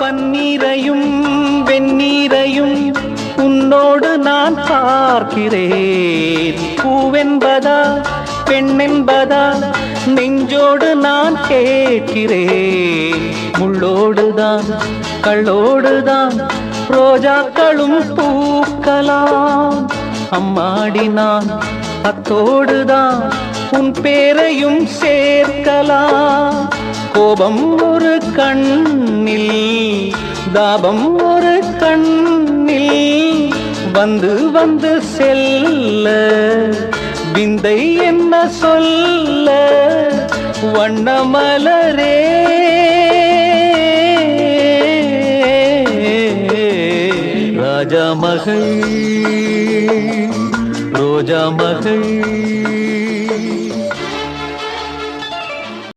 பன்னீரையும் வெந்நீரையும் உன்னோடு நான் பார்க்கிறேன். பூவென்பதா பெண்ணென்பதா நெஞ்சோடு நான் கேட்கிறேன். முள்ளோடுதான் கள்ளோடுதான் ரோஜாக்களும் பூக்கலாம். அம்மாடி நான் அத்தோடுதான் உன் பேரையும் சேர்க்கலாம். கோபம் ஒரு கண்ணில் தாபம் ஒரு கண்ணில் வந்து வந்து செல்ல விந்தை என்ன சொல்ல வண்ணமலரே. ராஜா மகள் ரோஜா மகள்